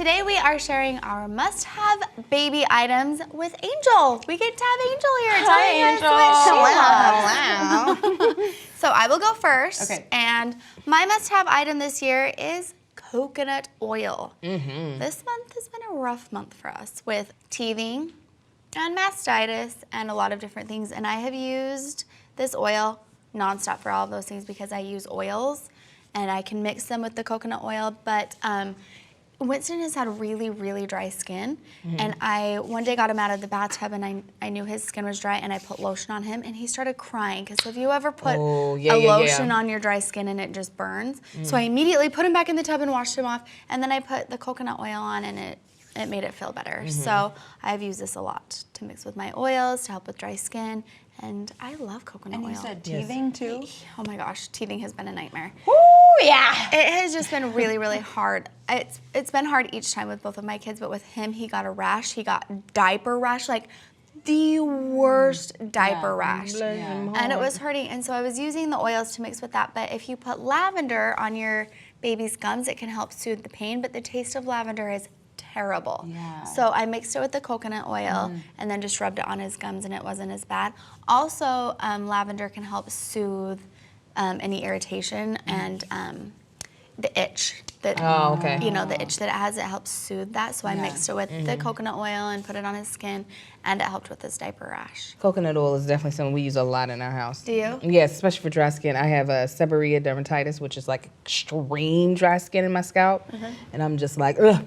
Today we are sharing our must-have baby items with Angel. We get to have Angel here. Hi, Angel. Hello. So I will go first. Okay. And my must-have item this year is coconut oil. This month has been a rough month for us with teething and mastitis and a lot of different things. And I have used this oil nonstop for all of those things because I use oils and I can mix them with the coconut oil. But Winston has had really, really dry skin. And I one day got him out of the bathtub and I knew his skin was dry and I put lotion on him and he started crying. Because have you ever put lotion on your dry skin and it just burns? So I immediately put him back in the tub and washed him off. And then I put the coconut oil on and it made it feel better. So I've used this a lot to mix with my oils to help with dry skin. And I love coconut oil. And you said teething too? Oh my gosh, teething has been a nightmare. Woo, yeah. It has just been really, really hard. It's been hard each time with both of my kids, but with him, he got a rash. He got diaper rash, like the worst diaper rash. And it was hurting. And so I was using the oils to mix with that. But if you put lavender on your baby's gums, it can help soothe the pain. But the taste of lavender is terrible. So I mixed it with the coconut oil and then just rubbed it on his gums and it wasn't as bad. Also, lavender can help soothe any irritation and the itch that you know, the itch that it has, it helps soothe that. So I mixed it with the coconut oil and put it on his skin and it helped with his diaper rash. Coconut oil is definitely something we use a lot in our house. Do you? Yes, especially for dry skin. I have a seborrhea dermatitis, which is like extreme dry skin in my scalp. And I'm just like, ugh.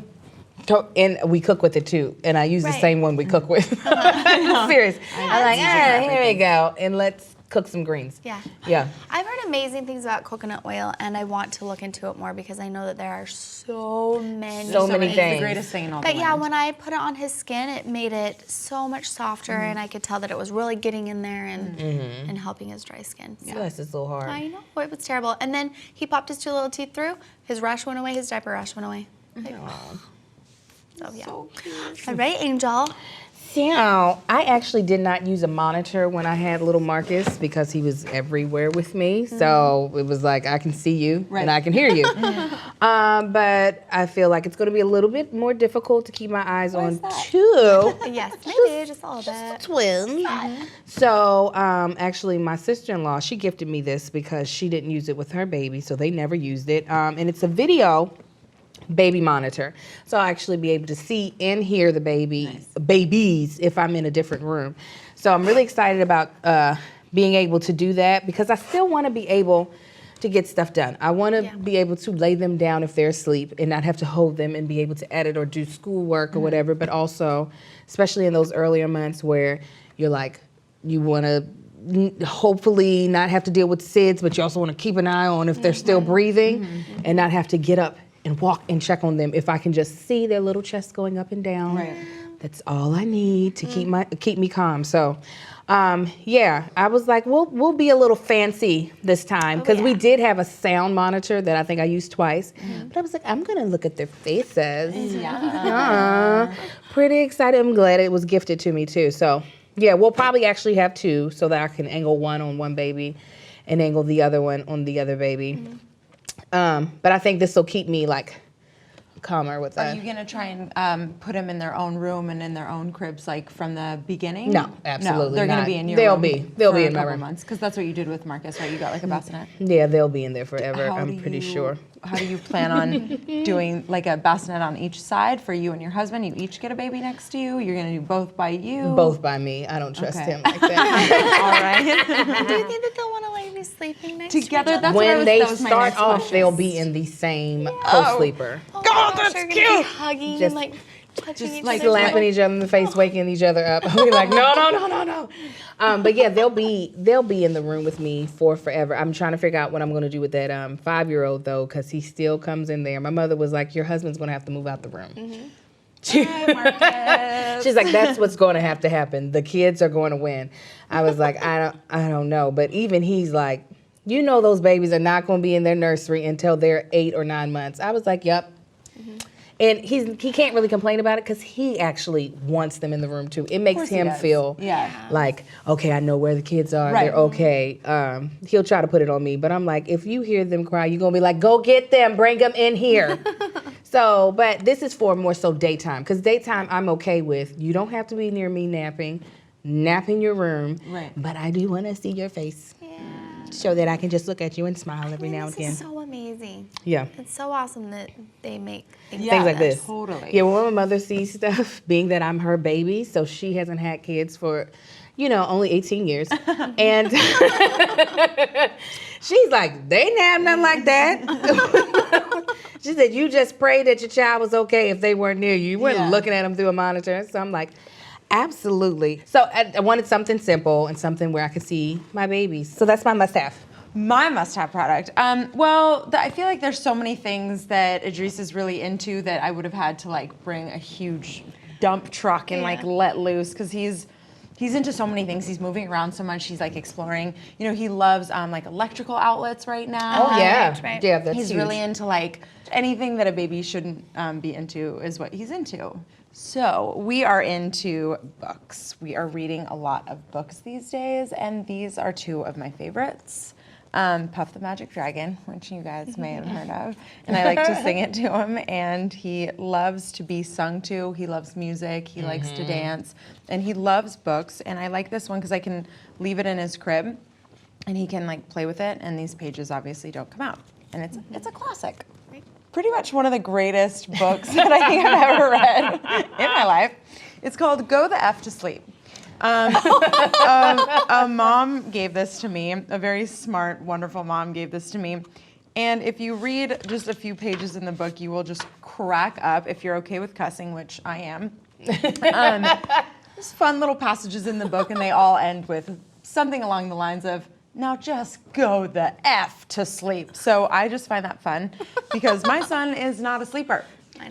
And we cook with it too, and I use the same one we cook with. Serious. I'm like, here we go, and let's cook some greens. Yeah. I've heard amazing things about coconut oil, and I want to look into it more because I know that there are so many things. It's the greatest thing in all the But yeah, land. when I put it on his skin, it made it so much softer, and I could tell that it was really getting in there and helping his dry skin. So. Yes, it's so hard. I know, it was terrible. And then he popped his 2 little teeth through. His rash went away. His diaper rash went away. So yeah. So cute. All right, Angel. So I actually did not use a monitor when I had little Marcus because he was everywhere with me. So it was like, I can see you and I can hear you. But I feel like it's going to be a little bit more difficult to keep my eyes on two. Yes, maybe just a little bit. Twins. So actually my sister-in-law, she gifted me this because she didn't use it with her baby, so they never used it. And it's a video baby monitor. So I'll actually be able to see and hear the babies if I'm in a different room. So I'm really excited about being able to do that because I still want to be able to get stuff done. I want to be able to lay them down if they're asleep and not have to hold them and be able to edit or do schoolwork or whatever, but also, especially in those earlier months where you're like, you want to hopefully not have to deal with SIDS, but you also want to keep an eye on if they're still breathing and not have to get up and walk and check on them. If I can just see their little chest going up and down, that's all I need to keep me calm. So, yeah, I was like, we'll be a little fancy this time because we did have a sound monitor that I think I used twice. But I was like, I'm gonna look at their faces. Pretty excited. I'm glad it was gifted to me too. So, yeah, we'll probably actually have 2 so that I can angle one on one baby and angle the other one on the other baby. But I think this will keep me like calmer with that. Are you gonna try and put them in their own room and in their own cribs like from the beginning? No, absolutely no, they're not. gonna be in your They'll room. They'll be for in my room. months because that's what you did with Marcus, right? You got like a bassinet. Yeah, they'll be in there forever. I'm pretty sure. How do you plan on doing like a bassinet on each side for you and your husband? You each get a baby next to you? You're gonna do both by you? Both by me. I don't trust him like that. All right. Do you think that they'll want to like be sleeping next together? to That's when what they that was my start next off, question. they'll be in the same co-sleeper. God, that's cute. Hugging Just- and like touching each like other. Slapping each other in the face, waking each other up. I'll be like, no. But yeah, they'll be in the room with me for forever. I'm trying to figure out what I'm going to do with that 5-year-old though, because he still comes in there. My mother was like, your husband's going to have to move out the room. Hi, Marcus. She's like, that's what's going to have to happen. The kids are going to win. I was like, I don't know. But even he's like, you know, those babies are not going to be in their nursery until they're 8 or 9 months. I was like, yep. And he can't really complain about it because he actually wants them in the room too. It makes him feel like, okay, I know where the kids are. They're okay. He'll try to put it on me, but I'm like, if you hear them cry, you're going to be like, go get them, bring them in here. So, but this is for more so daytime, because daytime I'm okay with. You don't have to be near me napping. Nap in your room. Right. But I do want to see your face. Yeah. So that I can just look at you and smile every now and This again. is so amazing. Yeah. It's so awesome that they make things, Things like this. Totally. Yeah, when my mother sees stuff, being that I'm her baby, so she hasn't had kids for, only 18 years. And she's like, they didn't have nothing like that. She said, you just prayed that your child was okay if they weren't near you. You weren't looking at them through a monitor. So I'm like, absolutely. So I wanted something simple and something where I could see my babies. So that's my must-have. My must-have product. I feel like there's so many things that Idris is really into that I would have had to like bring a huge dump truck and like let loose, because he's into so many things. He's moving around so much. He's like exploring. He loves like electrical outlets right now. Oh yeah, Right. yeah, that's He's huge. really into like anything that a baby shouldn't be into is what he's into. So we are into books. We are reading a lot of books these days, and these are two of my favorites. Puff the Magic Dragon, which you guys may have heard of, and I like to sing it to him, and he loves to be sung to. He loves music, he likes to dance, and he loves books, and I like this one because I can leave it in his crib, and he can like play with it, and these pages obviously don't come out, and it's a classic. Pretty much one of the greatest books that I think I've ever read in my life. It's called Go the F to Sleep. A mom gave this to me, a very smart, wonderful mom gave this to me. And if you read just a few pages in the book, you will just crack up if you're okay with cussing, which I am. There's fun little passages in the book, and they all end with something along the lines of, now just go the F to sleep. So I just find that fun because my son is not a sleeper.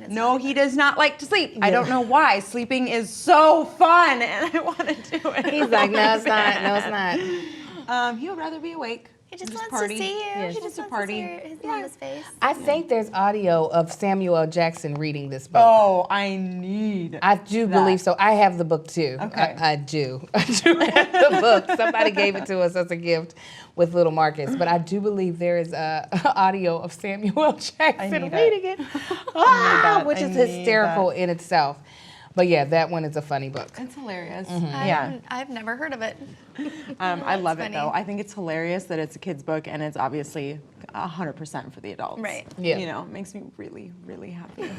No, he does not like to sleep. I don't know why. Sleeping is so fun, and I want to do it. He's like, no, it's not. No, it's not. He would rather be awake. He just and wants party. to see you. Yeah, He just just to wants party. to see his mama's face. I think there's audio of Samuel L. Jackson reading this book. Oh, I need. I do believe so. I have the book too. Okay. I do. I do have the book. Somebody gave it to us as a gift with little Marcus. But I do believe there is audio of Samuel L. Jackson need reading it, which I is need hysterical in itself. But yeah, that one is a funny book. It's hilarious. Yeah. I've never heard of it. I love it funny. though. I think it's hilarious that it's a kid's book and it's obviously 100% for the adults. Right. Yeah. It makes me really, really happy.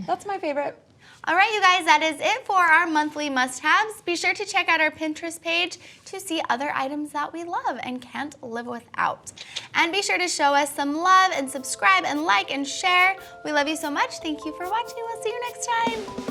That's my favorite. All right, you guys, that is it for our monthly must-haves. Be sure to check out our Pinterest page to see other items that we love and can't live without. And be sure to show us some love and subscribe and like and share. We love you so much. Thank you for watching. We'll see you next time.